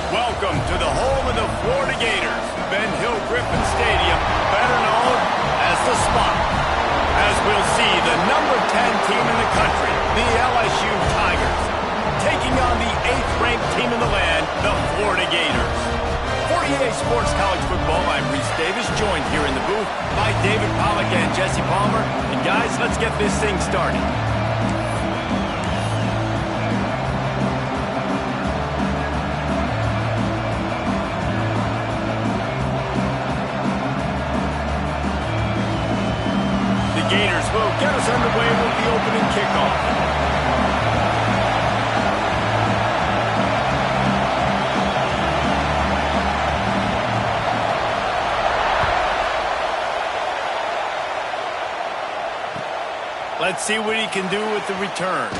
Welcome to the home of the Florida Gators, Ben Hill Griffin Stadium, better known as the Spot. As we'll see, the number 10 team in the country, the LSU Tigers, taking on the 8th-ranked team in the land, the Florida Gators. For EA Sports College Football, I'm Reese Davis, joined here in the booth by David Pollack and Jesse Palmer. And guys, let's get this thing started. Gators will get us underway with the opening kickoff. Let's see what he can do with the return.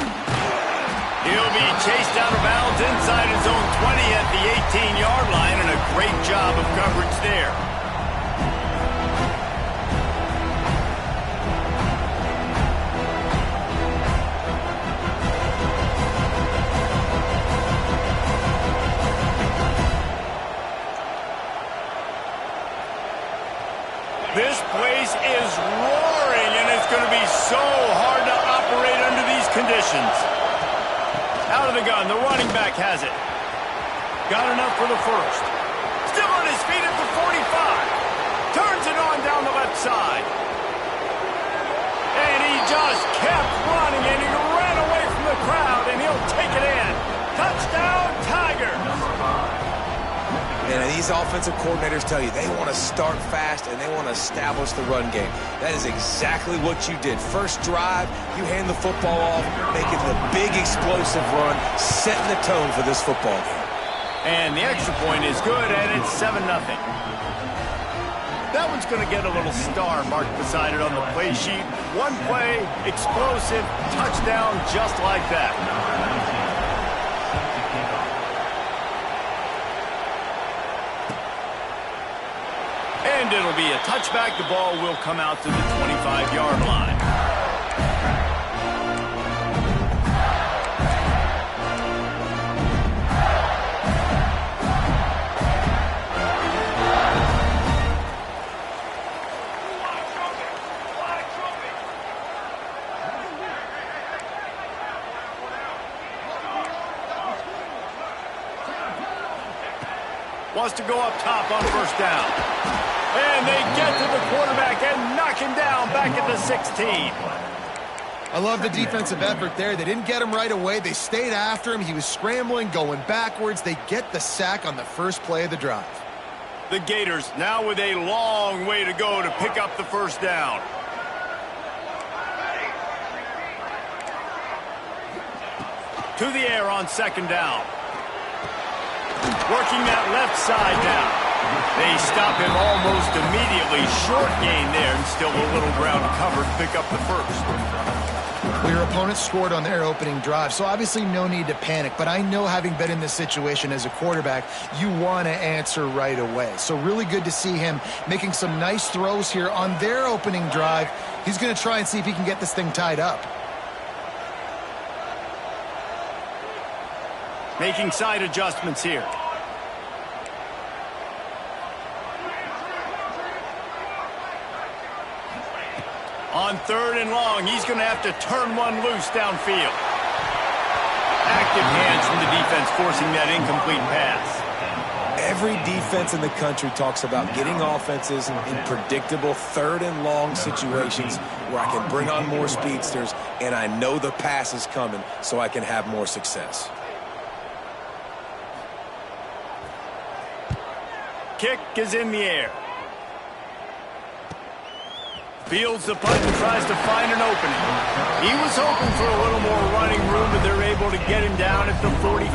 He'll be chased out of bounds inside his own 20 at the 18-yard line, and a great job of coverage there. This place is roaring, and it's going to be so hard to operate under these conditions. Out of the gun, the running back has it. Got enough for the first. Still on his feet at the 45. Turns it on down the left side. And he just kept running, and he ran away from the crowd, and he'll take it in. Touchdown, Tigers! And these offensive coordinators tell you they want to start fast and they want to establish the run game. That is exactly what you did. First drive, you hand the football off, making the big explosive run, setting the tone for this football game. And the extra point is good, and it's 7-0. That one's going to get a little star marked beside it on the play sheet. One play, explosive, touchdown just like that. And it'll be a touchback. The ball will come out to the 25-yard line. Wants to go up top on first down. And they get to the quarterback and knock him down back at the 16. I love the defensive effort there. They didn't get him right away. They stayed after him. He was scrambling, going backwards. They get the sack on the first play of the drive. The Gators now with a long way to go to pick up the first down. To the air on second down. Working that left side down. They stop him almost immediately. Short gain there, and still a little ground covered to pick up the first. Well, your opponent scored on their opening drive, so obviously no need to panic. But I know, having been in this situation as a quarterback, you want to answer right away. So really good to see him making some nice throws here on their opening drive. He's going to try and see if he can get this thing tied up. Making side adjustments here. On third and long, he's going to have to turn one loose downfield. Active hands from the defense forcing that incomplete pass. Every defense in the country talks about getting offenses in predictable third and long situations where I can bring on more speedsters and I know the pass is coming so I can have more success. Kick is in the air. Fields the punt and tries to find an opening. He was hoping for a little more running room, but they're able to get him down at the 45.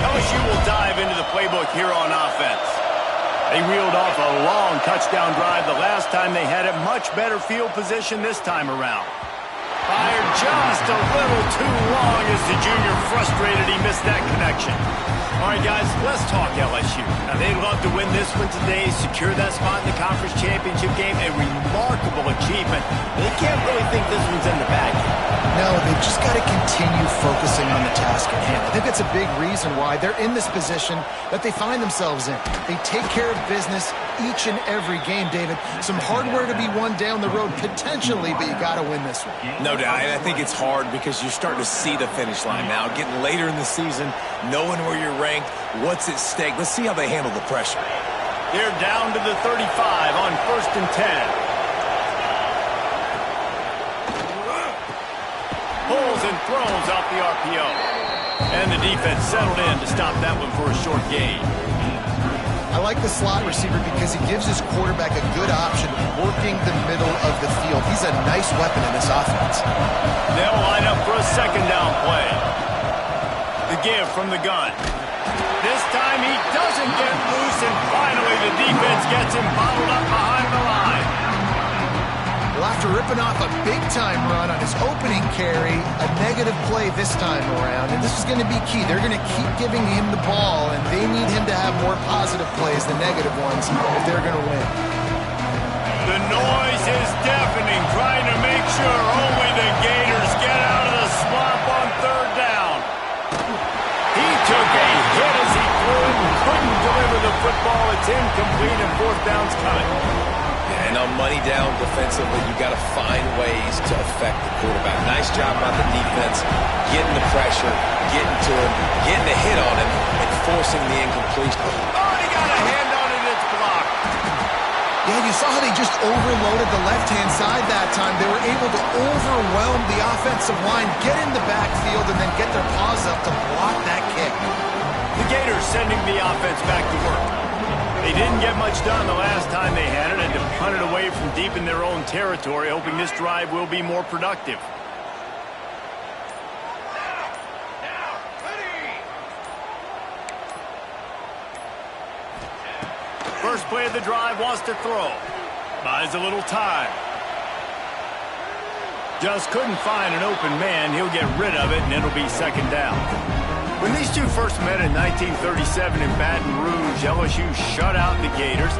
LSU will dive into the playbook here on offense. They reeled off a long touchdown drive the last time they had it. Much better field position this time around. Fired just a little too long as the junior frustrated he missed that connection. All right, guys, let's talk LSU. Now, they'd love to win this this one today, secure that spot in the conference championship game, a remarkable achievement. They can't really think this one's in the bag. No, they've just got to continue focusing on the task at hand. I think that's a big reason why they're in this position that they find themselves in. They take care of business each and every game, David. Some hardware to be won down the road, potentially, but you got to win this one. No doubt. I think it's hard because you're starting to see the finish line now. Getting later in the season, knowing where you're ranked, what's at stake. Let's see how they handle the pressure. They're down to the 35 on 1st and 10. Pulls and throws out the RPO. And the defense settled in to stop that one for a short gain. I like the slot receiver because he gives his quarterback a good option working the middle of the field. He's a nice weapon in this offense. They'll line up for a 2nd down play. The give from the gun. This time he doesn't get loose, and finally the defense gets him bottled up behind the line. Well, after ripping off a big-time run on his opening carry, a negative play this time around, and this is going to be key. They're going to keep giving him the ball, and they need him to have more positive plays than negative ones if they're going to win. The noise is deafening, trying to make sure only the Gators get out of the swamp on 3rd down. He took a hit as he threw it and couldn't deliver the football. It's incomplete, and 4th down's coming. And on money down defensively, you got to find ways to affect the quarterback. Nice job by the defense, getting the pressure, getting to him, getting a hit on him, and forcing the incompletion. Oh, he got a hand on it, it's blocked. Yeah, you saw how they just overloaded the left-hand side that time. They were able to overwhelm the offensive line, get in the backfield, and then get their paws up to block that kick. The Gators sending the offense back to work. They didn't get much done the last time they had it, and to punt it away from deep in their own territory, hoping this drive will be more productive. First play of the drive, wants to throw. Buys a little time. Just couldn't find an open man. He'll get rid of it, and it'll be 2nd down. When these two first met in 1937 in Baton Rouge, LSU shut out the Gators.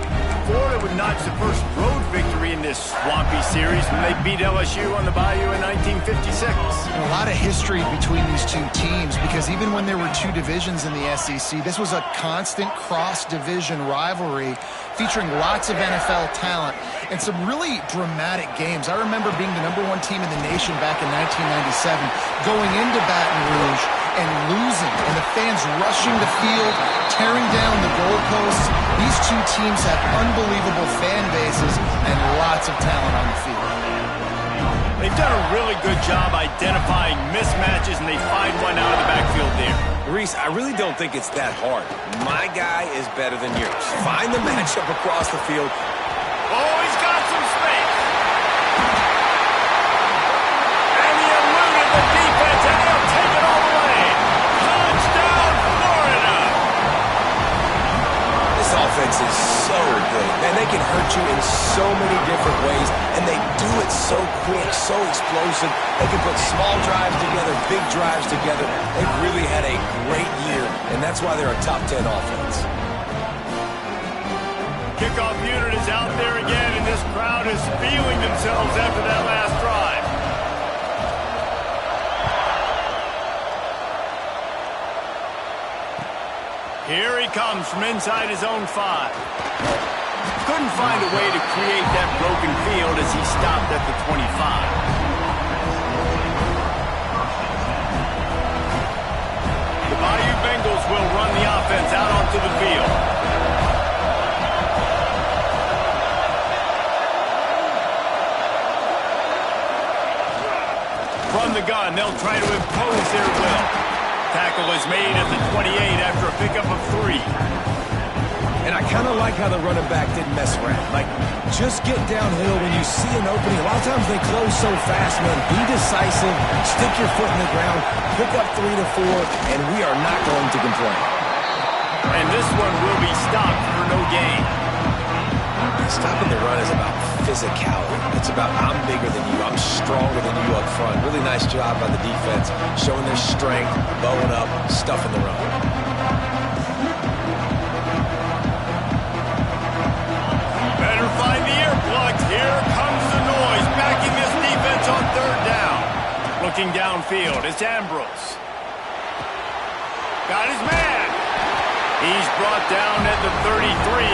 Florida would notch the first road victory in this swampy series when they beat LSU on the Bayou in 1956. A lot of history between these two teams because even when there were two divisions in the SEC, this was a constant cross-division rivalry featuring lots of NFL talent and some really dramatic games. I remember being the #1 team in the nation back in 1997, going into Baton Rouge and losing, and the fans rushing the field, tearing down the goalposts. These two teams have unbelievable fan bases and lots of talent on the field. They've done a really good job identifying mismatches, and they find one out of the backfield there. Reese, I really don't think it's that hard. My guy is better than yours. Find the matchup across the field. Oh, he's got some space. And he eluded the defense, and he'll take it all the way. Touchdown, Florida! This offense is so good. Man, they can hurt you in so many different ways, and they do it so quick, so explosive. They can put small drives together, big drives together. They've really had a great year, and that's why they're a top 10 offense. Kickoff unit is out there again, and this crowd is feeling themselves after that last drive. Here he comes from inside his own 5. Couldn't find a way to create that broken field as he stopped at the 25. The Bayou Bengals will run the offense out onto the field. From the gun, they'll try to impose their will. Tackle is made at the 28 after a pickup of 3. And I kind of like how the running back didn't mess around. Like, just get downhill when you see an opening. A lot of times they close so fast, man. Be decisive, stick your foot in the ground, pick up 3 to 4, and we are not going to complain. And this one will be stopped for no gain. Stopping the run is about physicality. It's about I'm bigger than you, I'm stronger than you up front. Really nice job by the defense, showing their strength, bowing up, stuffing the run. Looking downfield, it's Ambrose. Got his man. He's brought down at the 33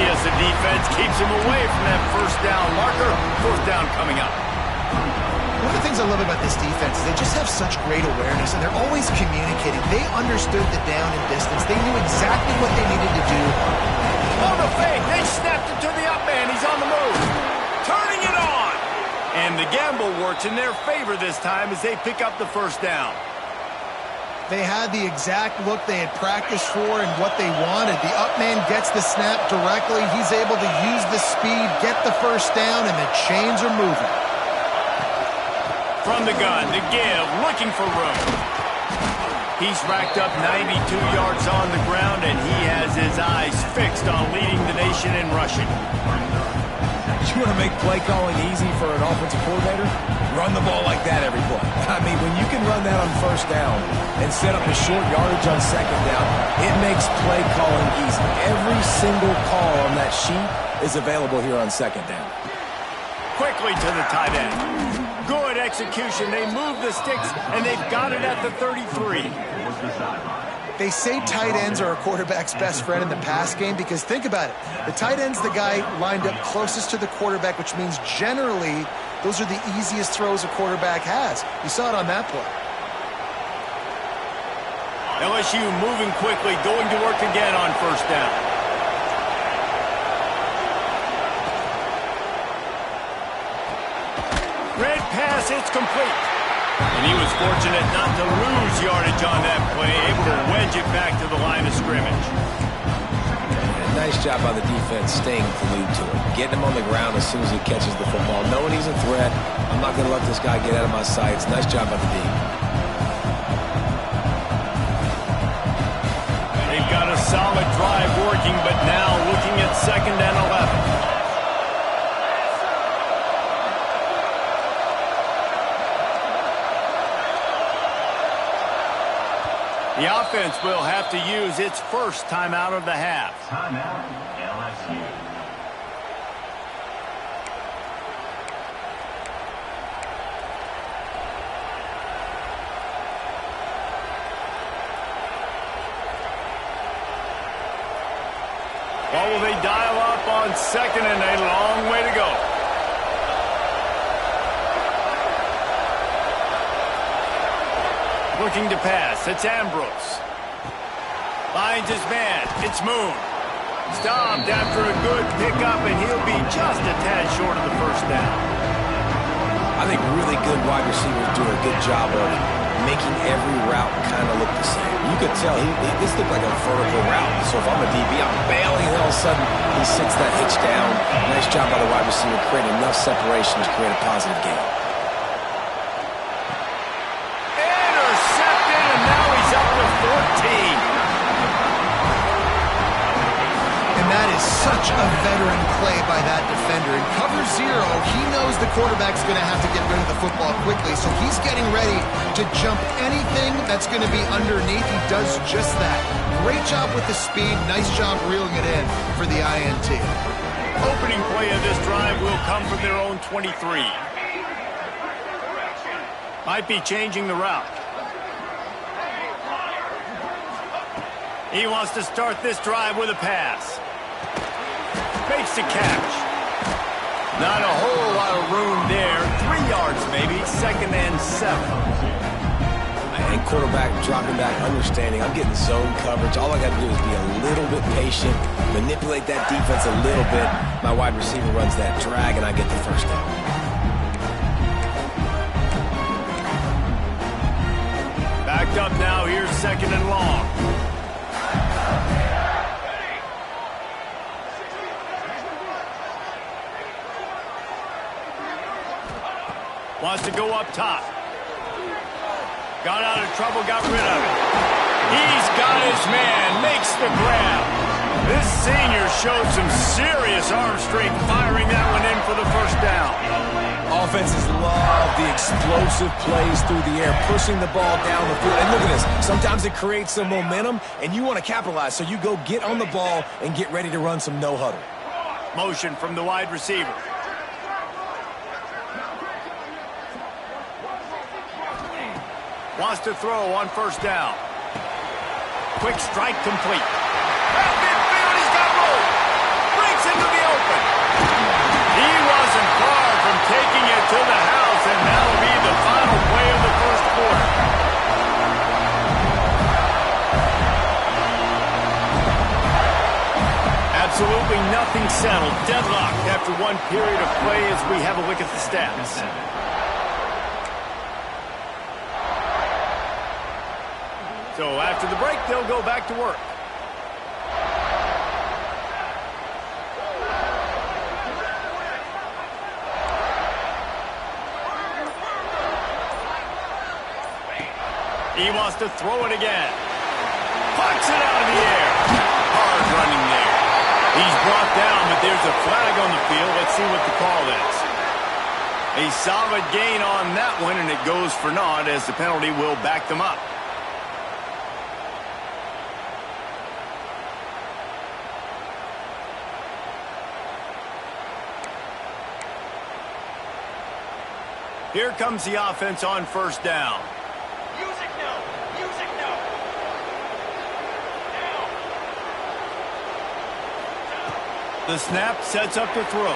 as the defense keeps him away from that first down marker. Fourth down coming up. One of the things I love about this defense is they just have such great awareness, and they're always communicating. They understood the down and distance. They knew exactly what they needed to do. Oh, the fake. They snapped it to the up man. He's on the move. Turning it on. And the gamble works in their favor this time as they pick up the first down. They had the exact look they had practiced for and what they wanted. The up man gets the snap directly. He's able to use the speed, get the first down, and the chains are moving. From the gun to give, looking for room. He's racked up 92 yards on the ground, and he has his eyes fixed on leading the nation in rushing. You want to make play calling easy for an offensive coordinator? Run the ball like that every play. I mean, when you can run that on first down and set up a short yardage on second down, it makes play calling easy. Every single call on that sheet is available here on second down. Quickly to the tight end. Good execution. They move the sticks, and they've got it at the 33. They say tight ends are a quarterback's best friend in the pass game because think about it. The tight end's the guy lined up closest to the quarterback, which means generally those are the easiest throws a quarterback has. You saw it on that play. LSU moving quickly, going to work again on first down. Red pass, it's complete. And he was fortunate not to lose yardage on that play, able to wedge it back to the line of scrimmage. Nice job by the defense staying glued to it. Getting him on the ground as soon as he catches the football. Knowing he's a threat, I'm not going to let this guy get out of my sights. Nice job by the D. They've got a solid drive working, but now looking at 2nd and 11. The offense will have to use its first timeout of the half. Timeout, LSU. What will they dial up on 2nd and a long way to go? Looking to pass, it's Ambrose. Finds his man, it's Moon. Stopped after a good pickup, and he'll be just a tad short of the first down. I think really good wide receivers do a good job of making every route kind of look the same. You could tell this looked like a vertical route. So if I'm a DB, I'm bailing, and all of a sudden he sits that hitch down. Nice job by the wide receiver, creating enough separation to create a positive gain. Intercepted, and now he's up to 14. And that is such a veteran play by that defender. In cover zero, he knows the quarterback's going to have to get rid of the football quickly, so he's getting ready to jump anything that's going to be underneath. He does just that. Great job with the speed. Nice job reeling it in for the INT. Opening play of this drive will come from their own 23. Might be changing the route. He wants to start this drive with a pass. Fakes the catch. Not a whole lot of room there. 3 yards maybe. 2nd and 7. And quarterback dropping back, understanding I'm getting zone coverage. All I got to do is be a little bit patient, manipulate that defense a little bit. My wide receiver runs that drag, and I get the first down. Backed up now. Here's 2nd and long. Wants to go up top. Got out of trouble, got rid of it. He's got his man, makes the grab. This senior showed some serious arm strength firing that one in for the first down. Offenses love the explosive plays through the air, pushing the ball down the field. And look at this. Sometimes it creates some momentum, and you want to capitalize. So you go get on the ball and get ready to run some no-huddle. Motion from the wide receiver. Wants to throw on first down. Quick strike complete. Out midfield, he's got room. Breaks into the open. He wasn't far from taking it to the house, and that'll be the final play of the first quarter. Absolutely nothing settled. Deadlocked after one period of play as we have a look at the stats. So after the break, they'll go back to work. He wants to throw it again. Pucks it out of the air. Hard running there. He's brought down, but there's a flag on the field. Let's see what the call is. A solid gain on that one, and it goes for naught as the penalty will back them up. Here comes the offense on first down. Music now! Music now! The snap sets up to throw.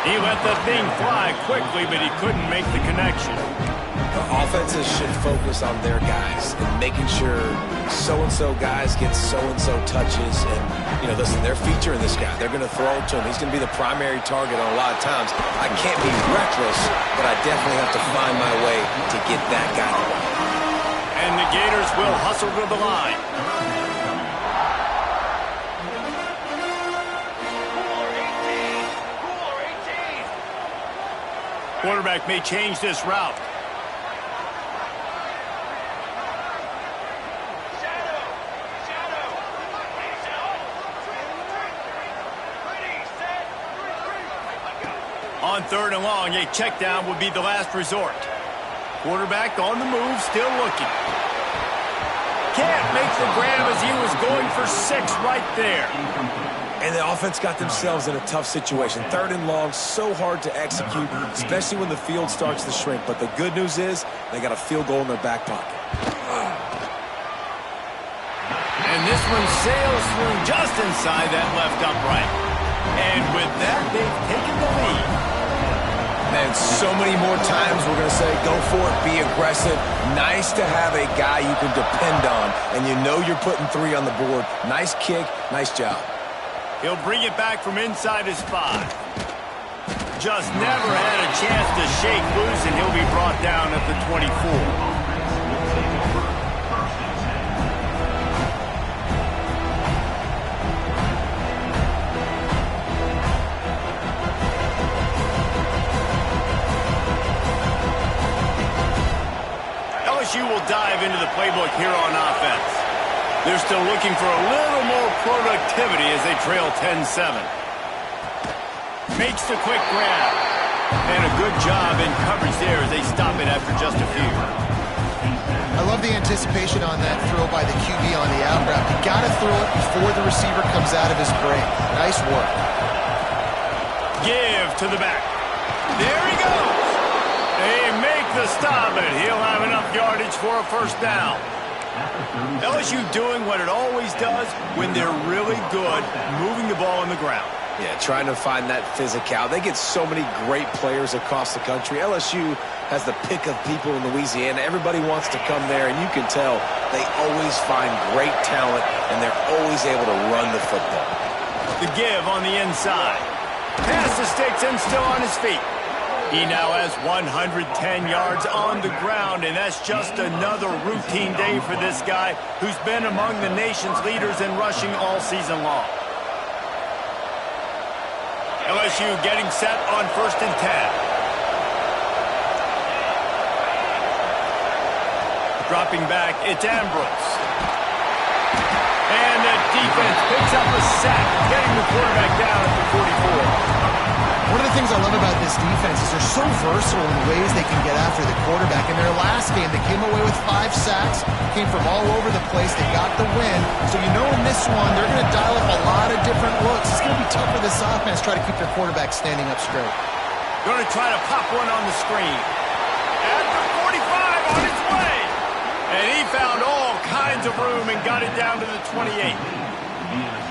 He let the thing fly quickly, but he couldn't make the connection. The offenses should focus on their guys and making sure so-and-so guys get so-and-so touches. And, you know, listen, they're featuring this guy. They're going to throw it to him. He's going to be the primary target on a lot of times. I can't be reckless, but I definitely have to find my way to get that guy the ball. And the Gators will hustle to the line. Quarterback may change this route. On third and long, a check down would be the last resort. Quarterback on the move, still looking. Can't make the grab as he was going for 6 right there. And the offense got themselves in a tough situation. Third and long, so hard to execute, especially when the field starts to shrink. But the good news is they got a field goal in their back pocket. And this one sails through just inside that left upright. And with that, they've taken the lead. Man, so many more times we're going to say, go for it, be aggressive. Nice to have a guy you can depend on, and you know you're putting 3 on the board. Nice kick, nice job. He'll bring it back from inside his 5. Just never had a chance to shake loose, and he'll be brought down at the 24. LSU will dive into the playbook here on offense. They're still looking for a little more productivity as they trail 10-7. Makes the quick grab. And a good job in coverage there as they stop it after just a few. I love the anticipation on that throw by the QB on the out route. You got to throw it before the receiver comes out of his break. Nice work. Give to the back. There he goes. They make the stop, and he'll have enough yardage for a first down. LSU doing what it always does when they're really good, moving the ball on the ground. Yeah, trying to find that physical. They get so many great players across the country. LSU has the pick of people in Louisiana. Everybody wants to come there, and you can tell they always find great talent, and they're always able to run the football. The give on the inside. Pass the sticks and still on his feet. He now has 110 yards on the ground, and that's just another routine day for this guy who's been among the nation's leaders in rushing all season long. LSU getting set on 1st and 10. Dropping back, it's Ambrose. And the defense picks up a sack, getting the quarterback down at the 44. One of the things I love about this defense is they're so versatile in the ways they can get after the quarterback. In their last game, they came away with 5 sacks, came from all over the place. They got the win. So you know in this one, they're going to dial up a lot of different looks. It's going to be tough for this offense to try to keep their quarterback standing up straight. Going to try to pop one on the screen. At the 45, on its way. And he found all kinds of room and got it down to the 28.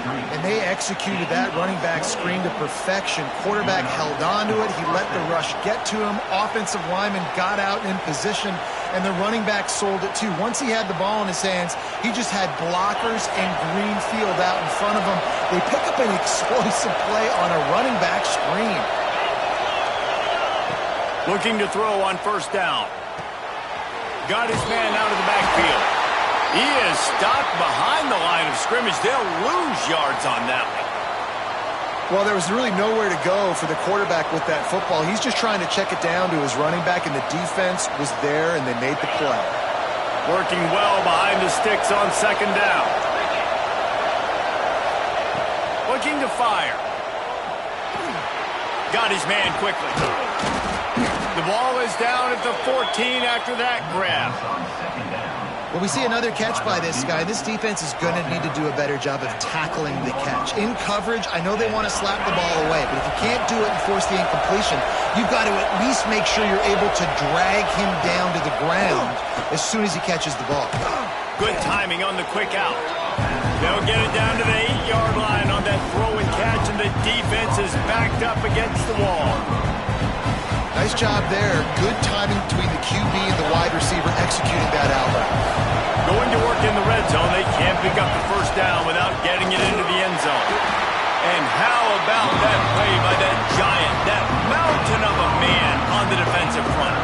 And they executed that running back screen to perfection. Quarterback held on to it. He let the rush get to him. Offensive lineman got out in position, and the running back sold it too. Once he had the ball in his hands, he just had blockers and green field out in front of him. They pick up an explosive play on a running back screen. Looking to throw on first down. Got his man out of the backfield. He is stopped behind the line of scrimmage. They'll lose yards on that one. Well, there was really nowhere to go for the quarterback with that football. He's just trying to check it down to his running back, and the defense was there, and they made the play. Working well behind the sticks on second down. Looking to fire. Got his man quickly. The ball is down at the 14 after that grab. Well, we see another catch by this guy. This defense is going to need to do a better job of tackling the catch. In coverage, I know they want to slap the ball away, but if you can't do it and force the incompletion, you've got to at least make sure you're able to drag him down to the ground as soon as he catches the ball. Good timing on the quick out. They'll get it down to the 8-yard line on that throw and catch, and the defense is backed up against the wall. Nice job there. Good timing between the QB and the wide receiver executing that out route. Going to work in the red zone. They can't pick up the first down without getting it into the end zone. And how about that play by that giant, that mountain of a man on the defensive front?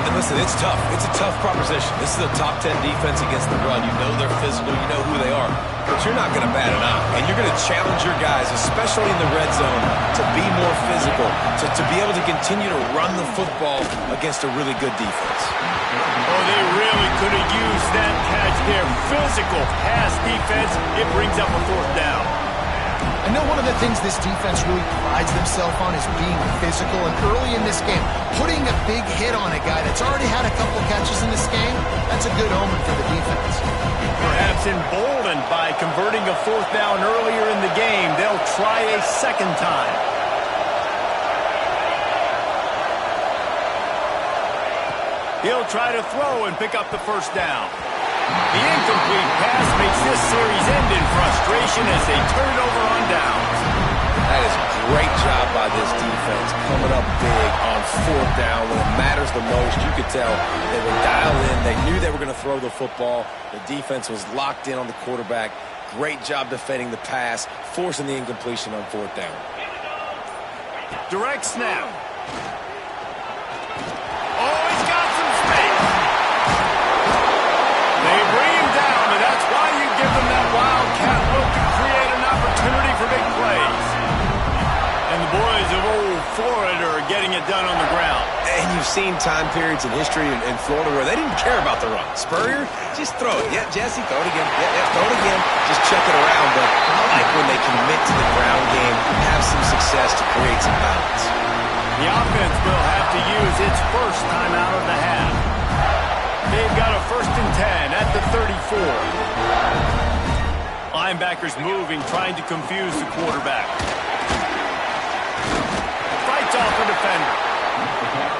And listen, it's tough. It's a tough proposition. This is a top 10 defense against the run. You know they're physical. You know who they are. But you're not going to bat an eye. And you're going to challenge your guys, especially in the red zone, to be more physical, to be able to continue to run the football against a really good defense. Oh, they really could have used that catch there. Physical pass defense. It brings up a fourth down. I know one of the things this defense really prides themselves on is being physical, and early in this game, putting a big hit on a guy that's already had a couple catches in this game, that's a good omen for the defense. Perhaps emboldened by converting a fourth down earlier in the game, they'll try a second time. He'll try to throw and pick up the first down. The incomplete pass makes this series end in frustration as they turn it over on downs. That is a great job by this defense, coming up big on fourth down when it matters the most. You could tell they were dialed in. They knew they were going to throw the football. The defense was locked in on the quarterback. Great job defending the pass, forcing the incompletion on fourth down. Direct snap. Oh, he's got some space. They bring him down, and that's why you give them that wildcat look to create an opportunity for big plays. And the boys of old Florida are getting it done on the ground. And you've seen time periods in history in Florida where they didn't care about the run. Spurrier, just throw it. Yeah, Jesse, throw it again. Yeah, throw it again. Just check it around. But I like when they commit to the ground game, have some success to create some balance. The offense will have to use its first time out of the half. They've got a 1st and 10 at the 34. Linebackers moving, trying to confuse the quarterback. Fights off a defender.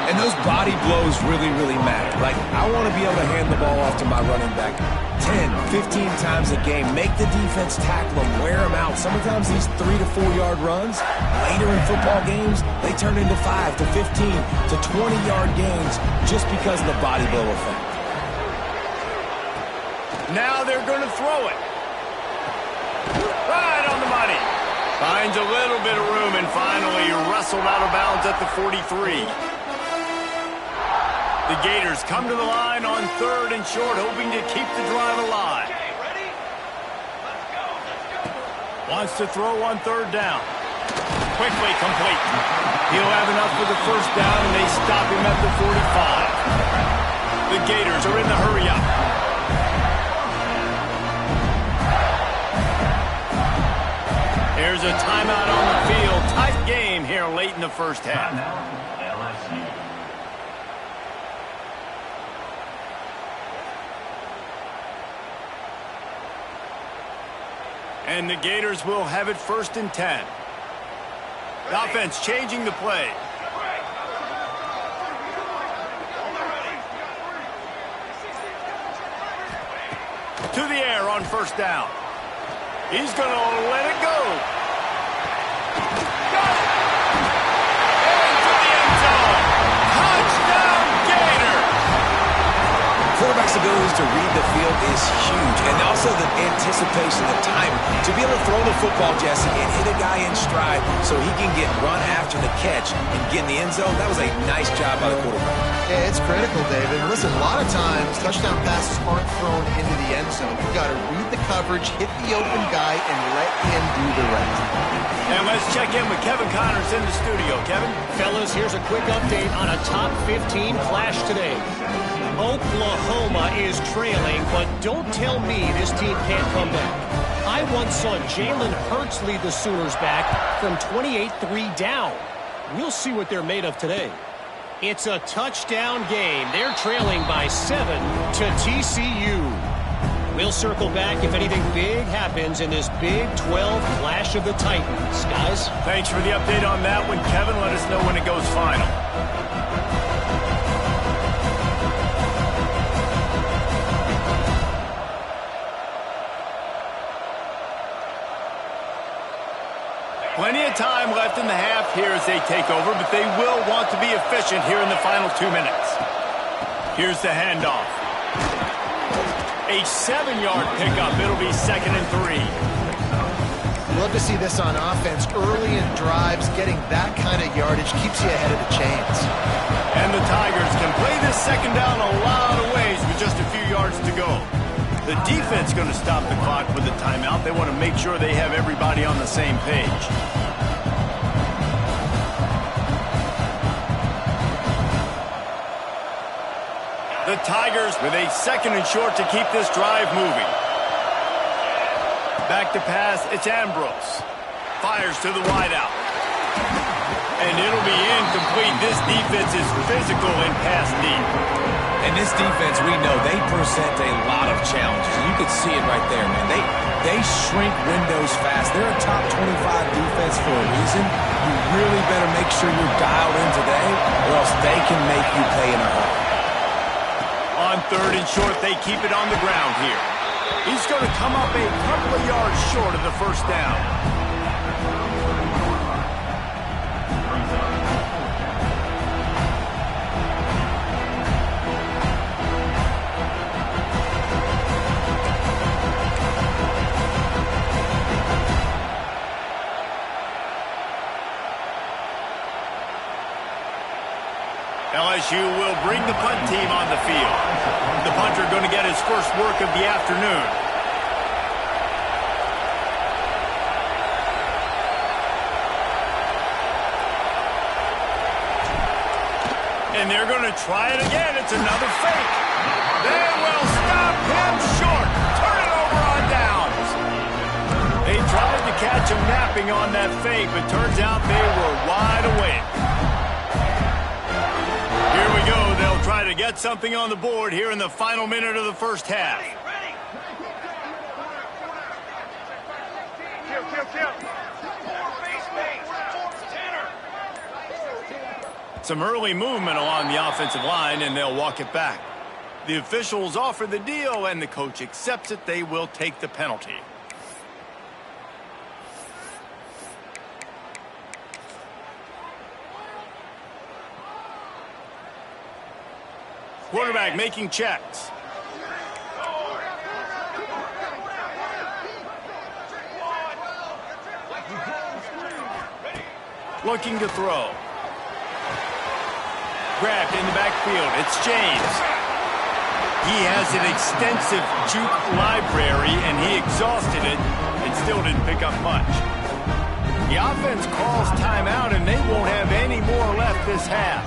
And those body blows really, really matter. Like, I want to be able to hand the ball off to my running back 10, 15 times a game. Make the defense tackle them, wear them out. Sometimes these 3 to 4 yard runs, later in football games, they turn into 5 to 15 to 20-yard gains just because of the body blow effect. Now they're going to throw it. Right on the money. Finds a little bit of room and finally wrestled out of bounds at the 43. The Gators come to the line on 3rd and short, hoping to keep the drive alive. Okay, ready? Let's go. Wants to throw on 3rd down. Quickly complete. He'll have enough for the first down, and they stop him at the 45. The Gators are in the hurry-up. There's a timeout on the field. Tight game here late in the first half. LSU. And the Gators will have it 1st and 10. The offense changing the play. to the air on first down. He's going to let it go. Got it! Into the end zone. Touchdown, Gators! Quarterback's abilities to read the field is huge, and also the anticipation, the time to be able to throw the football, Jesse, and hit a guy in stride so he can get run after the catch and get in the end zone. That was a nice job by the quarterback. Yeah, it's critical, David. Listen, a lot of times touchdown passes aren't thrown into the end zone. You've got to read the coverage, hit the open guy, and let him do the rest. And let's check in with Kevin Connors in the studio. Kevin? Fellas, here's a quick update on a top 15 clash today. Oklahoma is trailing, but don't tell me this team can't come back. I once saw Jalen Hurts lead the Sooners back from 28-3 down. We'll see what they're made of today. It's a touchdown game. They're trailing by 7 to TCU. We'll circle back if anything big happens in this Big 12 Clash of the Titans. Guys? Thanks for the update on that one, Kevin. Let us know when it goes final. Plenty of time left in the half here as they take over, but they will want to be efficient here in the final 2 minutes. Here's the handoff. A 7-yard pickup. It'll be 2nd and 3. Love to see this on offense. Early in drives, getting that kind of yardage keeps you ahead of the chains. And the Tigers can play this second down a lot of ways with just a few yards to go. The defense going to stop the clock with a timeout. They want to make sure they have everybody on the same page. The Tigers with a 2nd and short to keep this drive moving. Back to pass, it's Ambrose. Fires to the wideout. And it'll be incomplete. This defense is physical and pass deep. And this defense, we know, they present a lot of challenges. You can see it right there, man. They shrink windows fast. They're a top 25 defense for a reason. You really better make sure you're dialed in today, or else they can make you pay in a hurry. On 3rd and short, they keep it on the ground here. He's going to come up a couple of yards short of the first down. LSU will bring the punt team on the field. The punter going to get his first work of the afternoon. And they're going to try it again. It's another fake. They will stop him short. Turn it over on downs. They tried to catch him napping on that fake, but turns out they were wide awake. Here we go. They'll try to get something on the board here in the final minute of the first half. Some early movement along the offensive line, and they'll walk it back. The officials offer the deal, and the coach accepts it. They will take the penalty. Quarterback making checks. Looking to throw. Grabbed in the backfield. It's James. He has an extensive juke library, and he exhausted it and still didn't pick up much. The offense calls timeout, and they won't have any more left this half.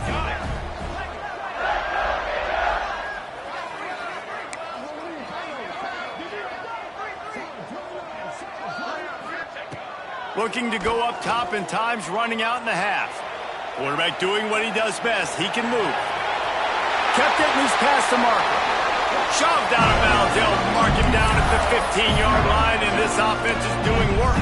Looking to go up top, and time's running out in the half. Quarterback doing what he does best. He can move. Kept it, and he's past the marker. Shoved out of bounds. They'll mark him down at the 15-yard line, and this offense is doing work.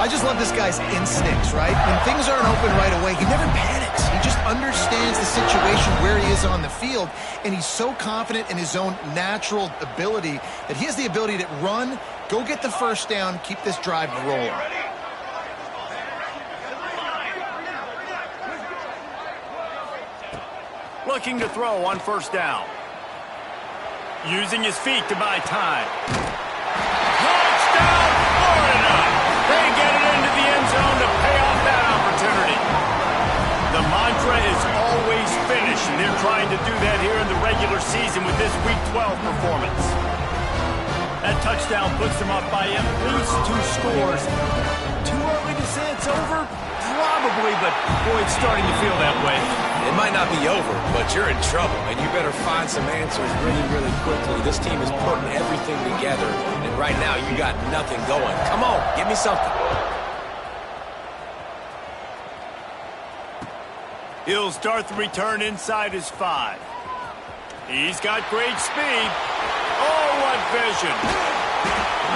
I I just love this guy's instincts, right? When things aren't open right away, he never panics. He just understands the situation where he is on the field, and he's so confident in his own natural ability that he has the ability to run, go get the first down, keep this drive rolling. Looking to throw on first down. Using his feet to buy time. Touchdown, Florida! They get it into the end zone to pay off that opportunity. The mantra is always finish, and they're trying to do that here in the regular season with this Week 12 performance. That touchdown puts them up by at least 2 scores. Too early to say it's over? Probably, but boy, it's starting to feel that way. It might not be over, but you're in trouble, and you better find some answers really, really quickly. This team is putting everything together, and right now you got nothing going. Come on, give me something. He'll start the return inside his 5. He's got great speed. Oh, what vision.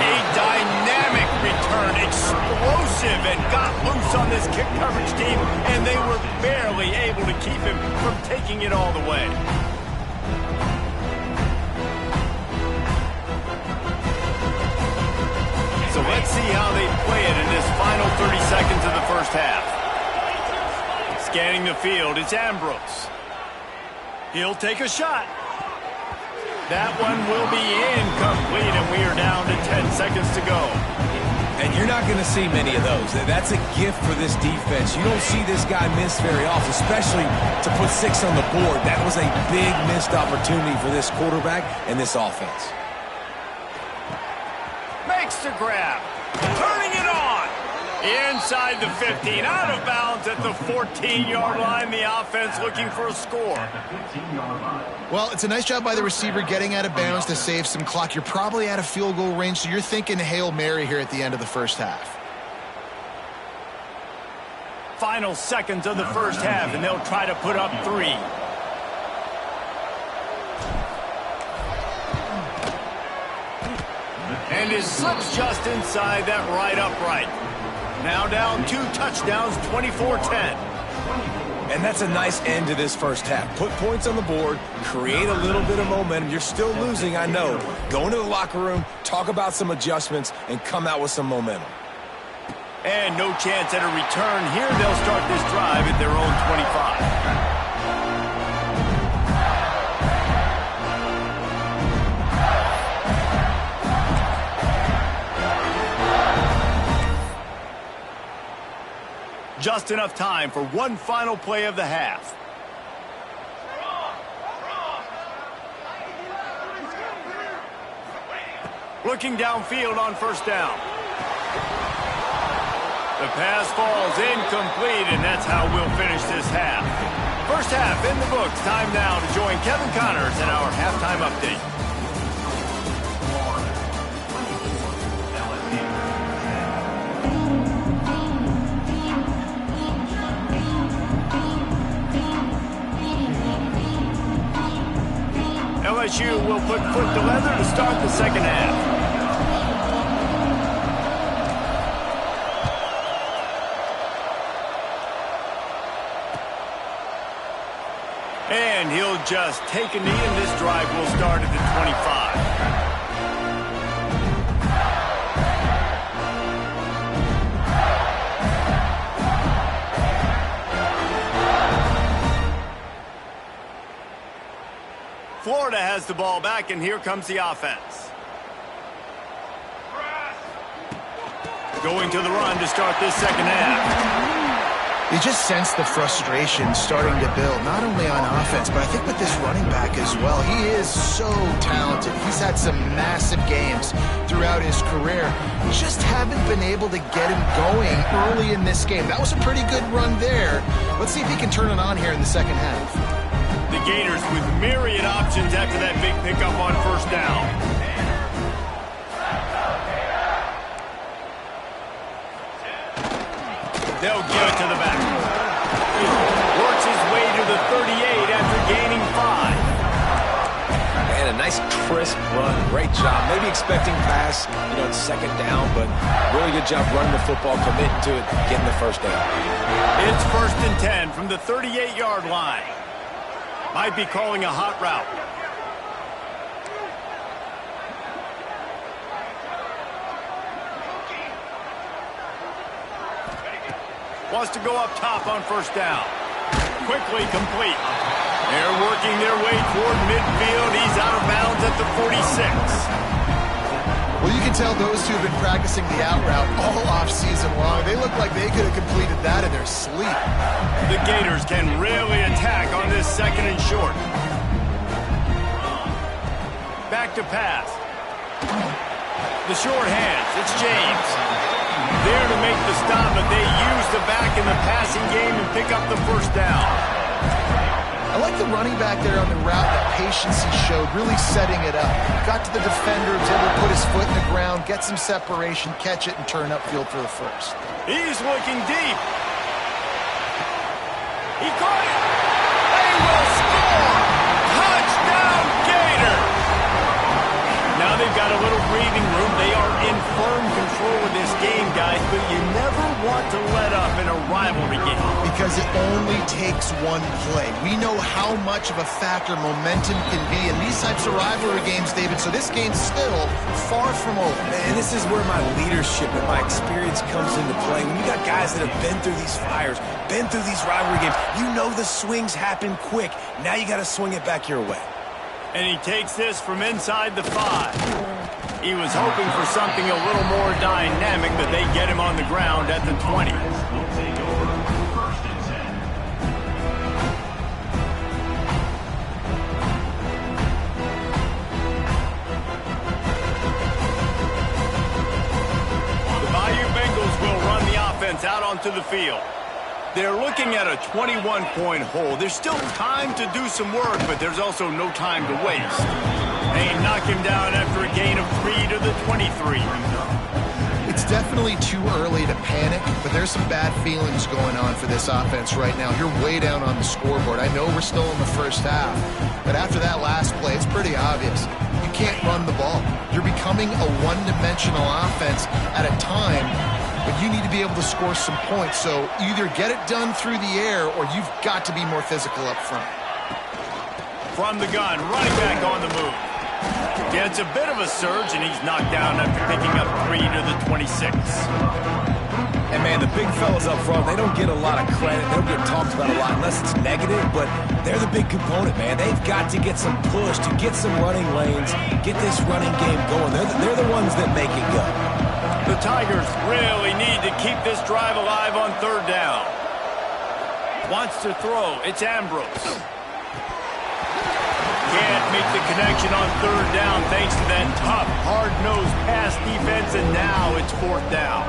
A dynamic return, explosive, and got loose on this kick coverage team, and they were barely able to keep him from taking it all the way. So let's see how they play it in this final 30 seconds of the first half. Scanning the field, it's Ambrose. He'll take a shot. That one will be incomplete, and we are down to 10 seconds to go. And you're not going to see many of those. That's a gift for this defense. You don't see this guy miss very often, especially to put 6 on the board. That was a big missed opportunity for this quarterback and this offense. Makes the grab. Turning it on. Inside the 15, out of bounds at the 14-yard line. The offense looking for a score. Well, it's a nice job by the receiver getting out of bounds to save some clock. You're probably out of field goal range, so you're thinking Hail Mary here at the end of the first half. Final seconds of the first half, and they'll try to put up 3. And his slips just inside that right upright. Now down 2 touchdowns, 24-10. And that's a nice end to this first half. Put points on the board, create a little bit of momentum. You're still losing, I know. Go into the locker room, talk about some adjustments, and come out with some momentum. And no chance at a return here. They'll start this drive at their own 25. Just enough time for one final play of the half. Looking downfield on first down. The pass falls incomplete, and that's how we'll finish this half. First half in the books. Time now to join Kevin Connors in our halftime update. LSU will put foot to leather to start the second half. And he'll just take a knee, and this drive will start at the 25. Florida has the ball back, and here comes the offense. Going to the run to start this second half. You just sense the frustration starting to build, not only on offense, but I think with this running back as well. He is so talented. He's had some massive games throughout his career. Just haven't been able to get him going early in this game. That was a pretty good run there. Let's see if he can turn it on here in the second half. The Gators with myriad options after that big pickup on first down. They'll give it to the back. Works his way to the 38 after gaining 5. And a Nice, crisp run. Great job. Maybe expecting pass, it's second down, but really good job running the football, committing to it, getting the first down. It's 1st and 10 from the 38-yard line. Might be calling a hot route. Wants to go up top on 1st down. Quickly complete. They're working their way toward midfield. He's out of bounds at the 46. Well, you can tell those two have been practicing the out route all off-season long. They look like they could have completed that in their sleep. The Gators can really attack on this 2nd and short. Back to pass. The short hands. It's James. There to make the stop, but they use the back in the passing game and pick up the 1st down. I like the running back there on the route, the patience he showed, really setting it up. Got to the defender, was able to put his foot in the ground, get some separation, catch it, and turn upfield for the 1st. He's looking deep. He caught it. They will score. Touchdown, Gators. Now they've got a little breathing room. They are in firm control of this game, guys, but you never want to let up in a rivalry game. Because it only takes one play. We know how much of a factor momentum can be in these types of rivalry games, David, so this game's still far from over. And this is where my leadership and my experience comes into play. When you got guys that have been through these fires, been through these rivalry games, you know the swings happen quick. Now you got to swing it back your way. And he takes this from inside the 5. He was hoping for something a little more dynamic, but they get him on the ground at the 20. Will take over 1st and 10. The Bayou Bengals will run the offense out onto the field. They're looking at a 21-point hole. There's still time to do some work, but there's also no time to waste. They knock him down after a gain of 3 to the 23. It's definitely too early to panic, but there's some bad feelings going on for this offense right now. You're way down on the scoreboard. I know we're still in the 1st half, but after that last play, it's pretty obvious. You can't run the ball. You're becoming a one-dimensional offense at a time, but you need to be able to score some points. So either get it done through the air or you've got to be more physical up front. From the gun, running back on the move. Gets a bit of a surge, and he's knocked down after picking up 3 to the 26. And, man, the big fellas up front, they don't get a lot of credit. They don't get talked about a lot unless it's negative, but they're the big component, man. They've got to get some push to get some running lanes, get this running game going. They're the ones that make it go. The Tigers really need to keep this drive alive on 3rd down. Wants to throw. It's Ambrose. Can't make the connection on 3rd down thanks to that tough, hard-nosed pass defense, and now it's 4th down.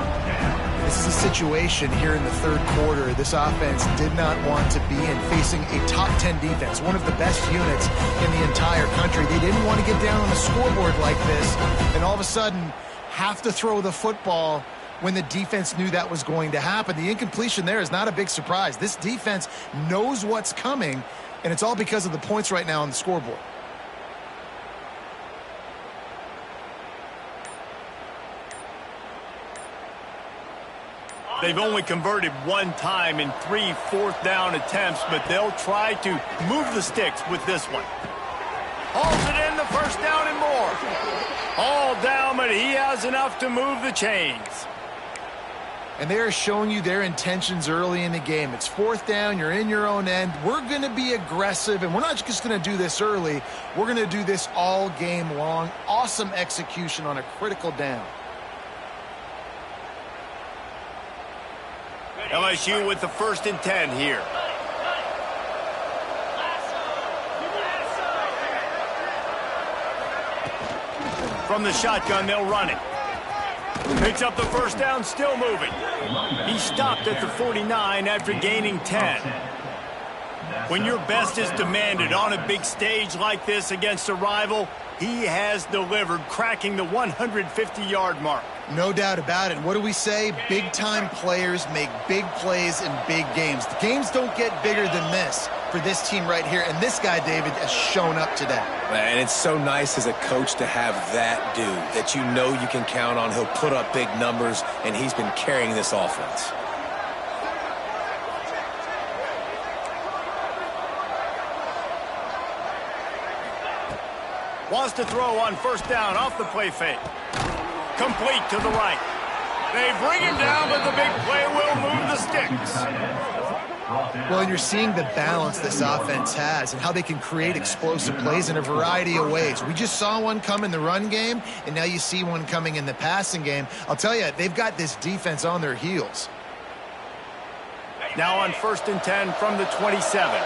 This is a situation here in the 3rd quarter this offense did not want to be in, facing a top 10 defense, one of the best units in the entire country. They didn't want to get down on the scoreboard like this, and all of a sudden have to throw the football when the defense knew that was going to happen. The incompletion there is not a big surprise. This defense knows what's coming, and it's all because of the points right now on the scoreboard. They've only converted 1 time in 3 4th down attempts, but they'll try to move the sticks with this one. Hauls it in the 1st down and more. All down, but he has enough to move the chains. And they are showing you their intentions early in the game. It's 4th down, you're in your own end. We're going to be aggressive, and we're not just going to do this early. We're going to do this all game long. Awesome execution on a critical down. LSU with the 1st and 10 here. From the shotgun, they'll run it. Picks up the 1st down, still moving. He stopped at the 49 after gaining 10. When your best is demanded on a big stage like this against a rival, he has delivered, cracking the 150-yard mark. No doubt about it. What do we say? Big-time players make big plays in big games. The games don't get bigger than this. for this team right here. And this guy, David, has shown up today. And it's so nice as a coach to have that dude that you know you can count on. He'll put up big numbers, and he's been carrying this offense. Wants to throw on first down off the play fake. Complete to the right. They bring him down, but the big play will move the sticks. Well, and you're seeing the balance this offense has and how they can create explosive plays in a variety of ways. We just saw one come in the run game, and now you see one coming in the passing game. I'll tell you, they've got this defense on their heels. Now on 1st and 10 from the 27.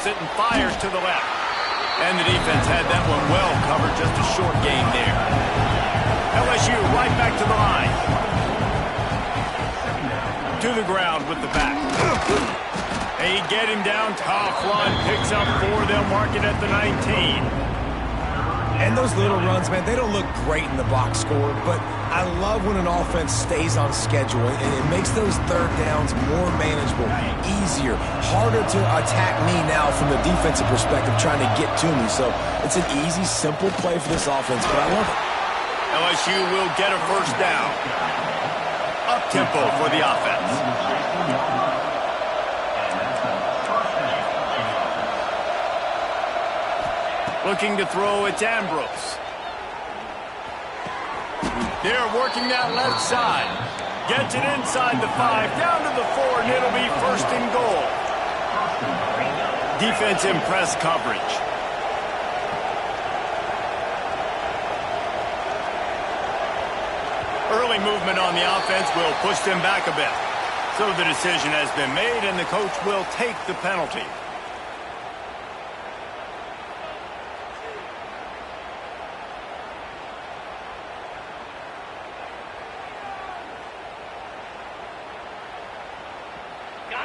It and fires to the left. And the defense had that one well covered. Just a short game there. LSU right back to the line. To the ground with the back. They get him down. Tough run. Picks up 4. They'll mark it at the 19. And those little runs, man, they don't look great in the box score, but I love when an offense stays on schedule, and it makes those third downs more manageable, easier, harder to attack me now from the defensive perspective trying to get to me. So it's an easy, simple play for this offense, but I love it. LSU will get a first down. Up-tempo for the offense. Looking to throw, it's Ambrose. They're working that left side. Gets it inside the 5, down to the 4, and it'll be 1st and goal. Defense in press coverage. Early movement on the offense will push them back a bit. So the decision has been made, and the coach will take the penalty.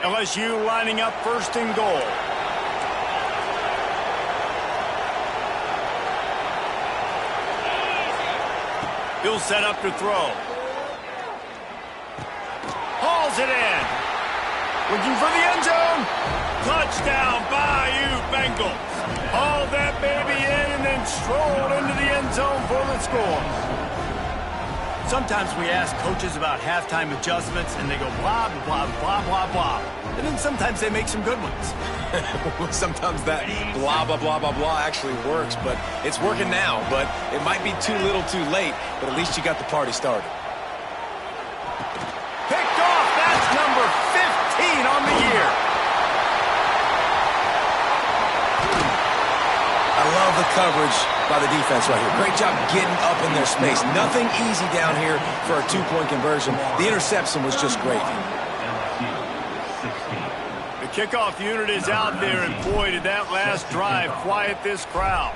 LSU lining up 1st and goal. He'll set up to throw. Hauls it in. Looking for the end zone. Touchdown, Bayou Bengals. Hauled that baby in and then strolled into the end zone for the score. Sometimes we ask coaches about halftime adjustments, and they go blah, blah, blah, blah, blah. And then sometimes they make some good ones. Sometimes that blah, blah, blah, blah, blah actually works, but it's working now. But it might be too little too late, but at least you got the party started. Picked off. That's number 15 on the year. I love the coverage by the defense right here. Great job getting up in their space. Nothing easy down here for a 2-point conversion. The interception was just great. The kickoff unit is out there, and boy, did that last drive quiet this crowd.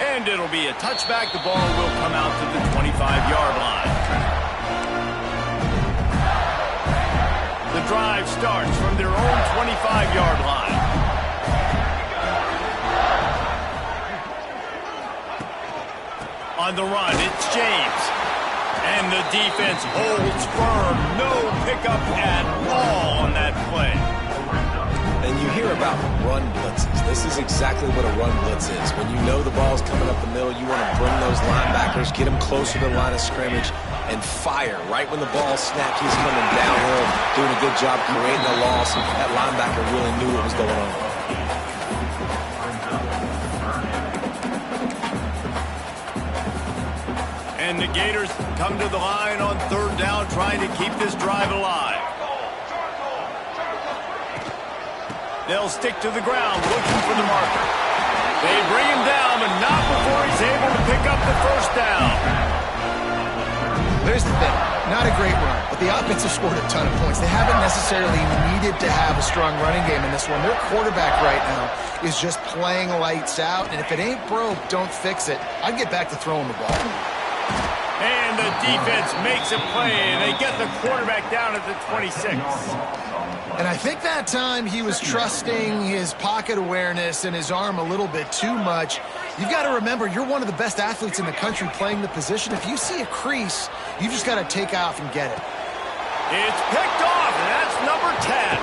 And it'll be a touchback. The ball will come out to the 25-yard line. The drive starts from their own 25-yard line. On the run, it's James. And the defense holds firm. No pickup at all on that play. And you hear about run blitzes. This is exactly what a run blitz is. When you know the ball's coming up the middle, you want to bring those linebackers, get them closer to the line of scrimmage, and fire. Right when the ball snapped, he's coming downhill, doing a good job creating a loss. That linebacker really knew what was going on. And the Gators come to the line on 3rd down, trying to keep this drive alive. They'll stick to the ground, looking for the marker. They bring him down, but not before he's able to pick up the first down. There's the thing. Not a great run, but the offense has scored a ton of points. They haven't necessarily needed to have a strong running game in this one. Their quarterback right now is just playing lights out, and if it ain't broke, don't fix it. I'd get back to throwing the ball. And the defense makes a play, and they get the quarterback down at the 26. And I think that time he was trusting his pocket awareness and his arm a little bit too much. You've got to remember, you're one of the best athletes in the country playing the position. If you see a crease, you just got to take off and get it. It's picked off, and that's number 10.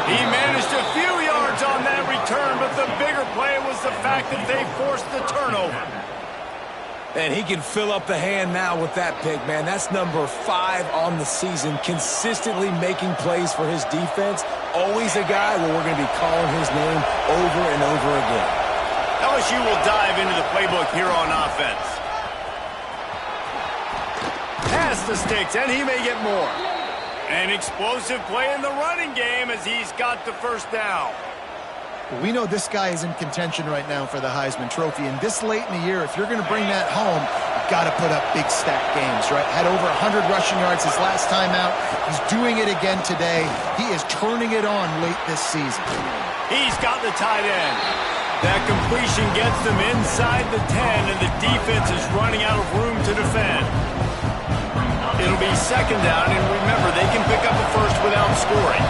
He managed a few yards on that return, but the bigger play was the fact that they forced the turnover. And he can fill up the hand now with that pick, man. That's number 5 on the season, consistently making plays for his defense. Always a guy where we're going to be calling his name over and over again. LSU will dive into the playbook here on offense. Pass the sticks, and he may get more. An explosive play in the running game as he's got the first down. We know this guy is in contention right now for the Heisman Trophy, and this late in the year, if you're going to bring that home, you've got to put up big stack games, right? Had over 100 rushing yards his last time out. He's doing it again today. He is turning it on late this season. He's got the tight end. That completion gets them inside the 10, and the defense is running out of room to defend. It'll be second down, and remember, they can pick up a first without scoring.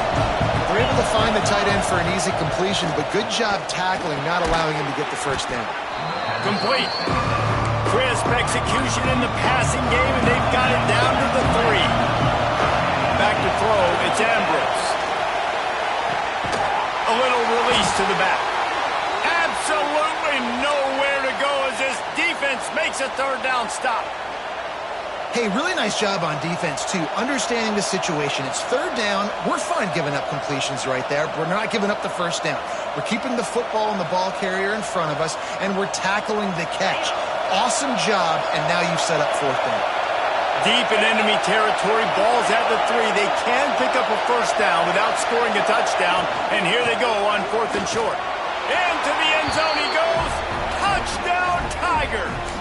They're able to find the tight end for an easy completion, but good job tackling, not allowing him to get the first down. Complete. Crisp execution in the passing game, and they've got it down to the 3. Back to throw, it's Ambrose. A little release to the back. Absolutely nowhere to go as this defense makes a third down stop. Hey, really nice job on defense, too, understanding the situation. It's third down. We're fine giving up completions right there. We're not giving up the first down. We're keeping the football and the ball carrier in front of us, and we're tackling the catch. Awesome job, and now you've set up fourth down. Deep in enemy territory, ball's at the 3. They can pick up a first down without scoring a touchdown, and here they go on 4th and short. Into the end zone he goes. Touchdown, Tigers.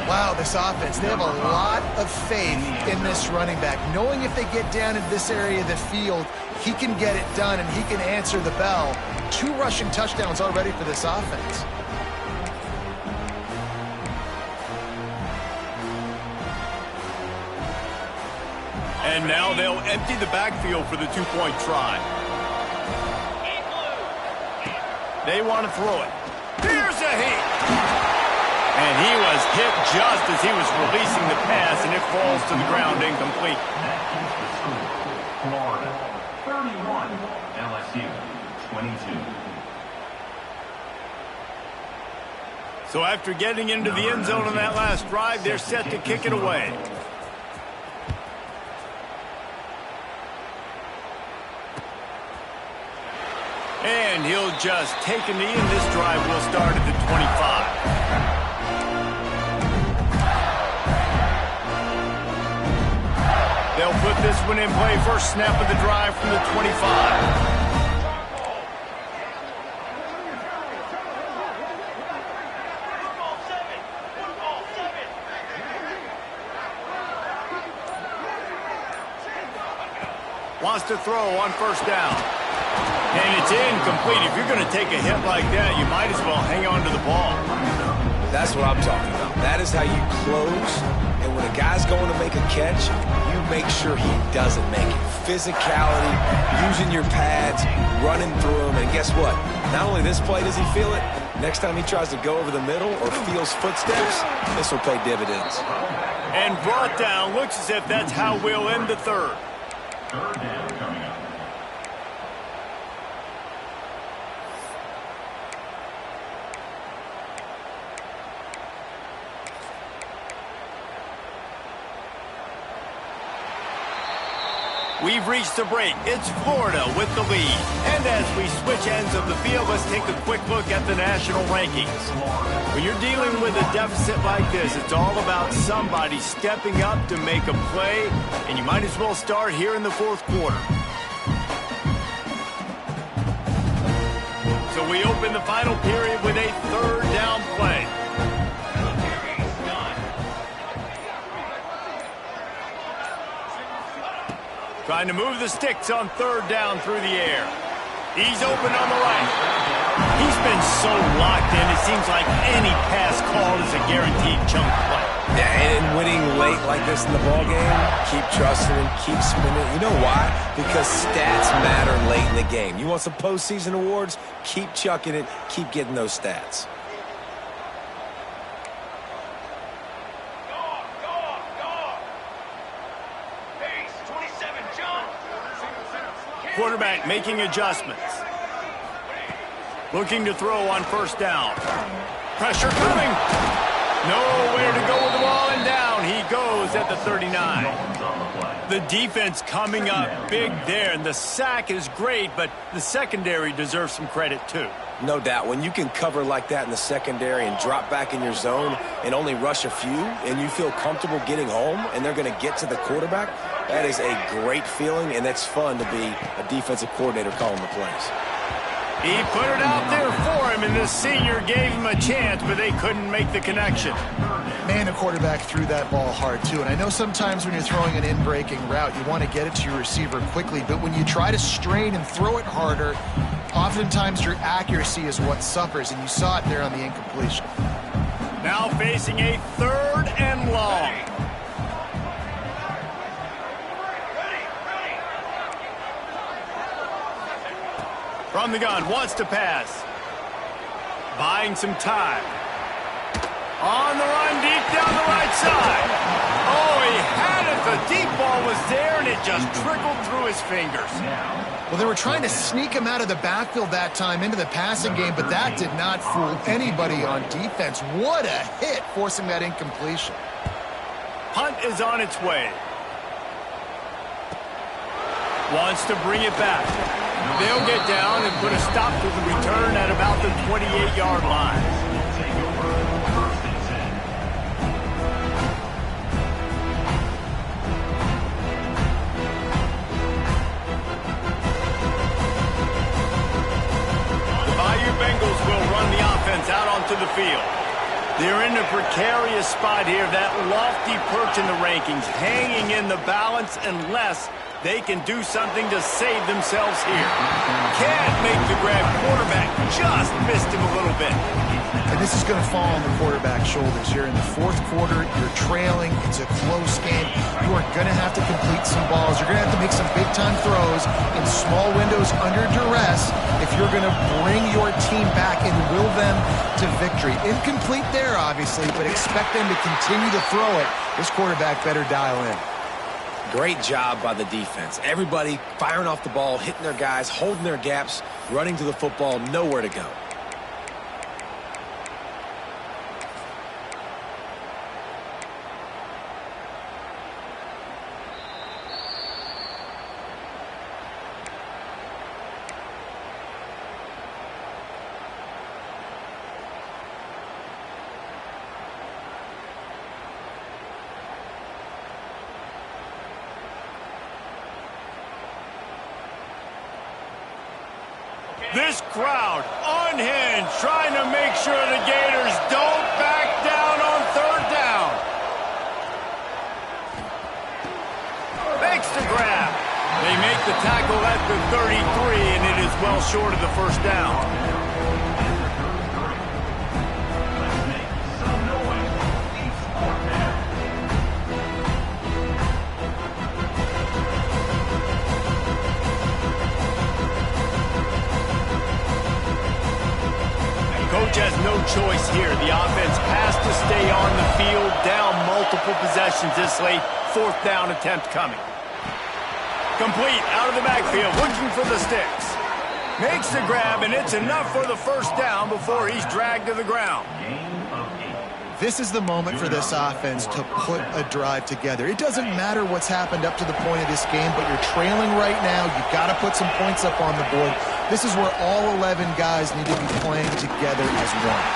Wow, this offense, they have a lot of faith in this running back, knowing if they get down in this area of the field, he can get it done and he can answer the bell. 2 rushing touchdowns already for this offense. And now they'll empty the backfield for the 2-point try. They want to throw it. Here's a hit. And he was hit just as he was releasing the pass, and it falls to the ground incomplete. Florida, 31. LSU, 22. So after getting into the end zone on that last drive, they're set to kick it away. And he'll just take a knee, and this drive will start at the 25. They'll put this one in play. First snap of the drive from the 25. Wants to throw on first down. And it's incomplete. If you're going to take a hit like that, you might as well hang on to the ball. That's what I'm talking about. That is how you close. And when a guy's going to make a catch, you make sure he doesn't make it. Physicality, using your pads, running through them. And guess what? Not only this play does he feel it, next time he tries to go over the middle or feels footsteps, this will pay dividends. And brought down. Looks as if that's how we'll end the third. Third down coming up. We've reached the break. It's Florida with the lead. And as we switch ends of the field, let's take a quick look at the national rankings. When you're dealing with a deficit like this, it's all about somebody stepping up to make a play, and you might as well start here in the fourth quarter. So we open the final period with a third down play. Trying to move the sticks on third down through the air. He's open on the right. He's been so locked in, it seems like any pass call hailed as a guaranteed chunk play. Yeah, and winning late like this in the ball game, keep trusting him, keep spinning. You know why? Because stats matter late in the game. You want some postseason awards? Keep chucking it, keep getting those stats. Quarterback making adjustments. Looking to throw on first down. Pressure coming. Nowhere to go with the ball, and down he goes at the 39. The defense coming up big there, and the sack is great, but the secondary deserves some credit too. No doubt. When you can cover like that in the secondary and drop back in your zone and only rush a few, and you feel comfortable getting home, and they're going to get to the quarterback, that is a great feeling, and it's fun to be a defensive coordinator calling the plays. He put it out there for him, and the senior gave him a chance, but they couldn't make the connection. Man, the quarterback threw that ball hard, too. And I know sometimes when you're throwing an in-breaking route, you want to get it to your receiver quickly. But when you try to strain and throw it harder, oftentimes your accuracy is what suffers, and you saw it there on the incompletion. Now facing a 3rd and long. From the gun, wants to pass. Buying some time. On the run, deep down the right side. Oh, he had it. The deep ball was there, and it just trickled through his fingers. Well, they were trying to sneak him out of the backfield that time into the passing game, but that did not fool anybody on defense. What a hit, forcing that incompletion. Punt is on its way. Wants to bring it back. They'll get down and put a stop to the return at about the 28-yard line. The Bayou Bengals will run the offense out onto the field. They're in a precarious spot here, that lofty perch in the rankings, hanging in the balance unless they can do something to save themselves here. Can't make the grab. Quarterback just missed him a little bit. And this is going to fall on the quarterback's shoulders here. In the 4th quarter, you're trailing. It's a close game. You are going to have to complete some balls. You're going to have to make some big-time throws in small windows under duress if you're going to bring your team back and will them to victory. Incomplete there, obviously, but expect them to continue to throw it. This quarterback better dial in. Great job by the defense. Everybody firing off the ball, hitting their guys, holding their gaps, running to the football, nowhere to go. This crowd unhinged, trying to make sure the Gators don't back down on 3rd down. Makes the grab. They make the tackle at the 33, and it is well short of the 1st down. Coach has no choice here. The offense has to stay on the field, down multiple possessions this late. 4th down attempt coming. Complete out of the backfield, looking for the sticks. Makes the grab, and it's enough for the 1st down before he's dragged to the ground. This is the moment for this offense to put a drive together. It doesn't matter what's happened up to the point of this game, but you're trailing right now. You've got to put some points up on the board. This is where all 11 guys need to be playing together as one.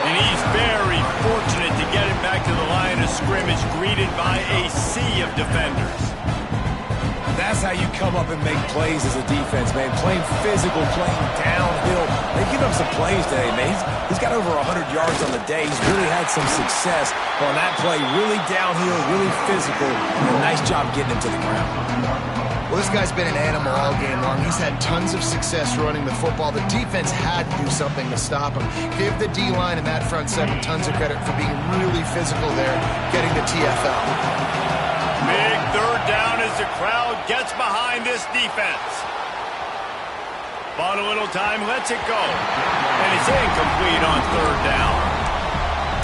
And he's very fortunate to get it back to the line of scrimmage, greeted by a sea of defenders. That's how you come up and make plays as a defense, man. Playing physical, playing downhill. They give him some plays today, man. He's got over 100 yards on the day. He's really had some success on that play. Really downhill, really physical. And a nice job getting him to the ground. Well, this guy's been an animal all game long. He's had tons of success running the football. The defense had to do something to stop him. Give the D-line and that front seven tons of credit for being really physical there, getting the TFL. Big third down as the crowd gets behind this defense. Bought a little time, lets it go. And it's incomplete on third down.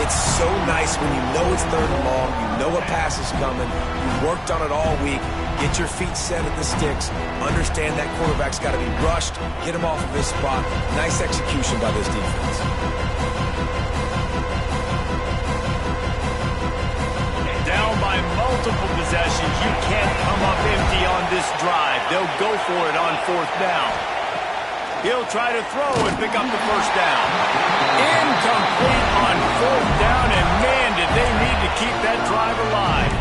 It's so nice when you know it's third and long, you know a pass is coming, you worked on it all week, get your feet set at the sticks, understand that quarterback's got to be rushed, get him off of his spot. Nice execution by this defense. Down by multiple possessions, you can't come up empty on this drive. They'll go for it on fourth down. He'll try to throw and pick up the first down. Incomplete on fourth down, and man, did they need to keep that drive alive.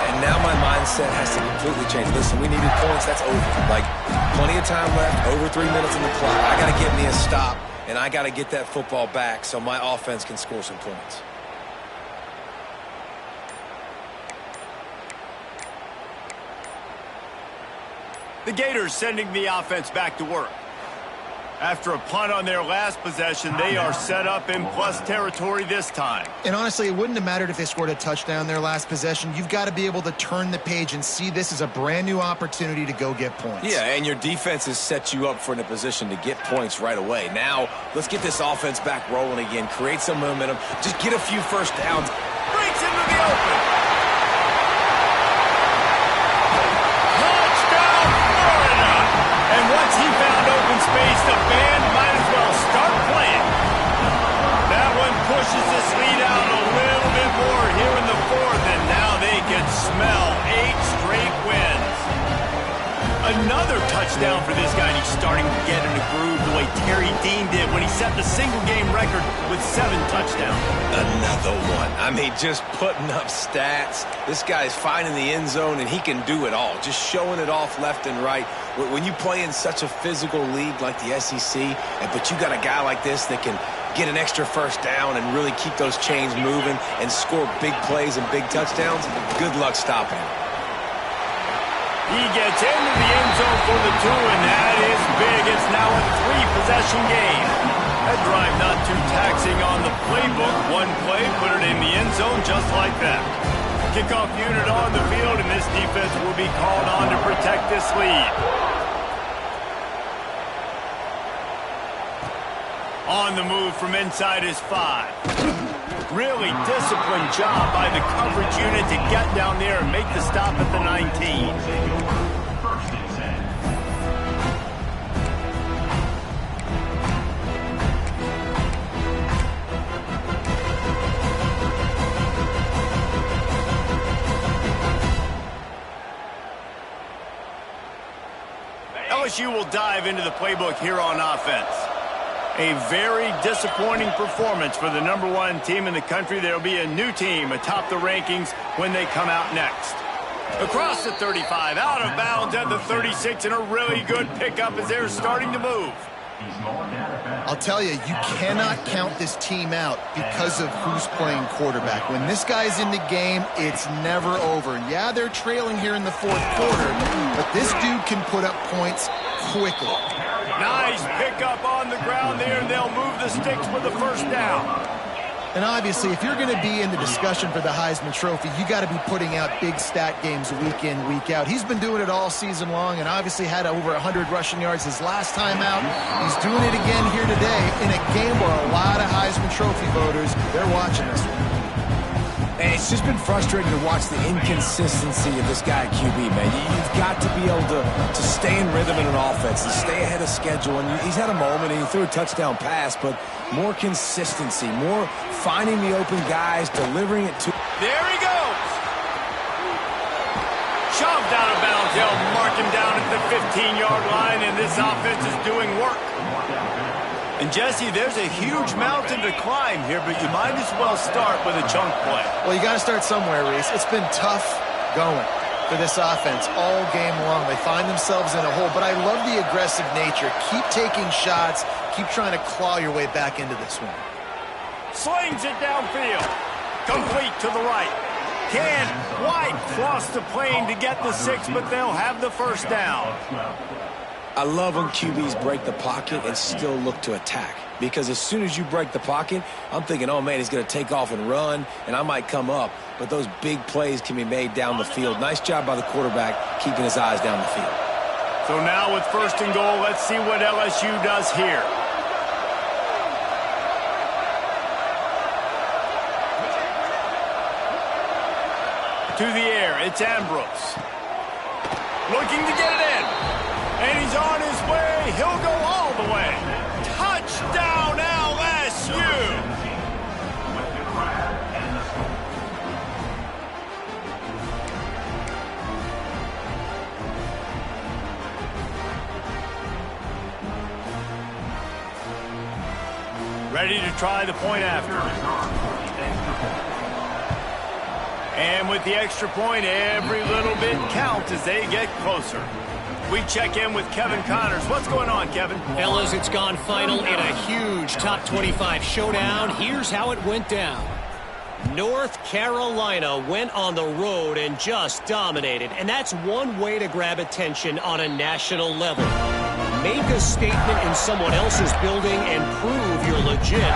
And now my mindset has to completely change. Listen, we needed points. That's over. Like, plenty of time left, over 3 minutes on the clock. I got to get me a stop, and I got to get that football back so my offense can score some points. The Gators sending the offense back to work. After a punt on their last possession, they are set up in plus territory this time. And honestly, it wouldn't have mattered if they scored a touchdown their last possession. You've got to be able to turn the page and see this as a brand new opportunity to go get points. Yeah, and your defense has set you up for in a position to get points right away. Now, let's get this offense back rolling again, create some momentum, just get a few first downs. Breaks into the open. Touchdown, Florida! And once he found open space, the band might as well start playing. That one pushes this lead out a little bit more here in the fourth, and now they can smell 8 straight wins. Another touchdown for this guy, and he's starting to get in a groove the way Terry Dean did when he set the single-game record with 7 touchdowns. Another one. I mean, just putting up stats. This guy's finding the end zone, and he can do it all. Just showing it off left and right. When you play in such a physical league like the SEC, but you got a guy like this that can get an extra first down and really keep those chains moving and score big plays and big touchdowns, good luck stopping him. He gets into the end zone for the 2, and that is big. It's now a 3-possession game. That drive not too taxing on the playbook. One play, put it in the end zone just like that. Kickoff unit on the field, and this defense will be called on to protect this lead. On the move from inside his 5. Really disciplined job by the coverage unit to get down there and make the stop at the 19. First and 10. LSU will dive into the playbook here on offense. A very disappointing performance for the #1 team in the country. There will be a new team atop the rankings when they come out next. Across the 35, out of bounds at the 36, and a really good pickup as they're starting to move. I'll tell you, you cannot count this team out because of who's playing quarterback. When this guy's in the game, it's never over. Yeah, they're trailing here in the fourth quarter, but this dude can put up points quickly. Nice pickup on the ground there, and they'll move the sticks with the first down. And obviously, if you're going to be in the discussion for the Heisman Trophy, you got to be putting out big stat games week in, week out. He's been doing it all season long and obviously had over 100 rushing yards his last time out. He's doing it again here today in a game where a lot of Heisman Trophy voters, they're watching this one. And it's just been frustrating to watch the inconsistency of this guy at QB, man. You've got to be able to stay in rhythm in an offense, to stay ahead of schedule. And he's had a moment, and he threw a touchdown pass, but more consistency, more finding the open guys, delivering it to... There he goes! Shoved out of bounds. They'll mark him down at the 15-yard line, and this offense is doing work. And, Jesse, there's a huge mountain to climb here, but you might as well start with a chunk play. Well, you got to start somewhere, Reese. It's been tough going for this offense all game long. They find themselves in a hole, but I love the aggressive nature. Keep taking shots. Keep trying to claw your way back into this one. Slings it downfield. Complete to the right. Can't quite cross the plane to get the 6, but they'll have the first down. I love when QBs break the pocket and still look to attack. Because as soon as you break the pocket, I'm thinking, oh, man, he's going to take off and run, and I might come up. But those big plays can be made down the field. Nice job by the quarterback keeping his eyes down the field. So now with 1st and goal, let's see what LSU does here. To the air, it's Ambrose. Looking to get it in. And he's on his way. He'll go all the way. Touchdown, LSU! Ready to try the point after. And with the extra point, every little bit counts as they get closer. We check in with Kevin Connors. What's going on, Kevin? Fellas, it's gone final in a huge top 25 showdown. Here's how it went down. North Carolina went on the road and just dominated. And that's one way to grab attention on a national level. Make a statement in someone else's building and prove you're legit.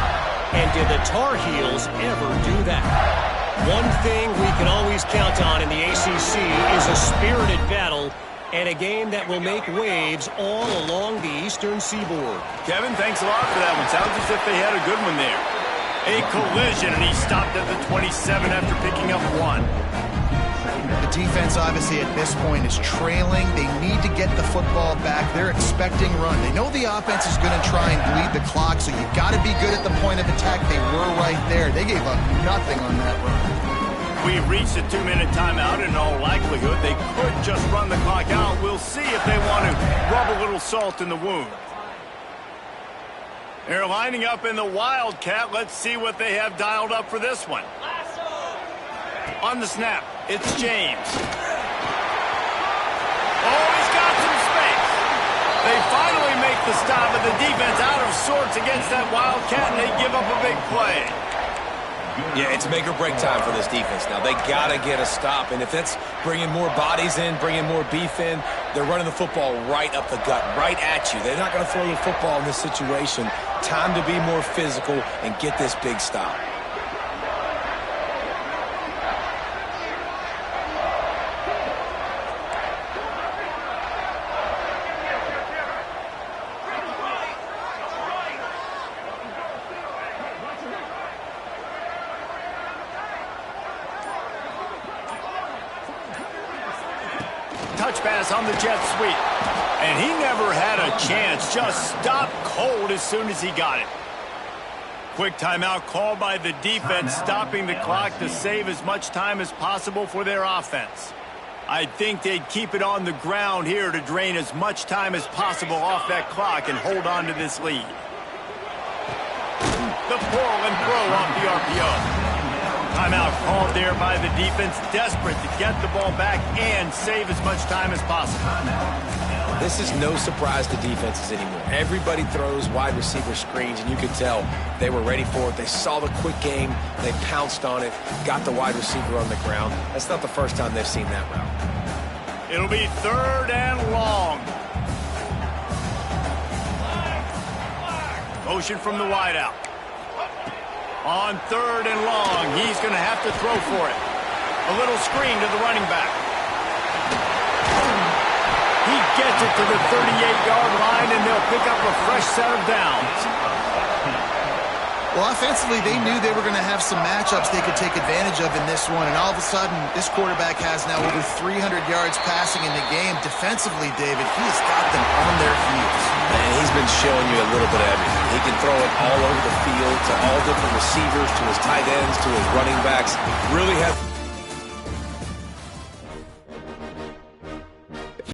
And did the Tar Heels ever do that? One thing we can always count on in the ACC is a spirited battle and a game that will make waves all along the eastern seaboard. Kevin, thanks a lot for that one. Sounds as if they had a good one there. A collision, and he stopped at the 27 after picking up 1. The defense, obviously, at this point is trailing. They need to get the football back. They're expecting run. They know the offense is going to try and bleed the clock, so you got to be good at the point of attack. They were right there. They gave up nothing on that run. We've reached a 2-minute timeout. In all likelihood, they could just run the clock out. We'll see if they want to rub a little salt in the wound. They're lining up in the Wildcat. Let's see what they have dialed up for this one. On the snap, it's James. Oh, he's got some space. They finally make the stop, but the defense out of sorts against that Wildcat, and they give up a big play. Yeah, it's make or break time for this defense now. They got to get a stop, and if that's bringing more bodies in, bringing more beef in, they're running the football right up the gut, right at you. They're not going to throw the football in this situation. Time to be more physical and get this big stop. Touch pass on the jet sweep. And he never had a chance. Just stopped cold as soon as he got it. Quick timeout called by the defense, stopping the clock to save as much time as possible for their offense. I think they'd keep it on the ground here to drain as much time as possible off that clock and hold on to this lead. The pull and throw off the RPO. Timeout called there by the defense, desperate to get the ball back and save as much time as possible. This is no surprise to defenses anymore. Everybody throws wide receiver screens, and you can tell they were ready for it. They saw the quick game. They pounced on it, got the wide receiver on the ground. That's not the first time they've seen that route. It'll be 3rd and long. Motion from the wideout. On 3rd and long, he's going to have to throw for it. A little screen to the running back. He gets it to the 38-yard line, and they'll pick up a fresh set of downs. Well, offensively, they knew they were going to have some matchups they could take advantage of in this one, and all of a sudden, this quarterback has now over 300 yards passing in the game. Defensively, David, he has got them on their heels. Man, he's been showing you a little bit of everything. He can throw it all over the field to all different receivers, to his tight ends, to his running backs. Really has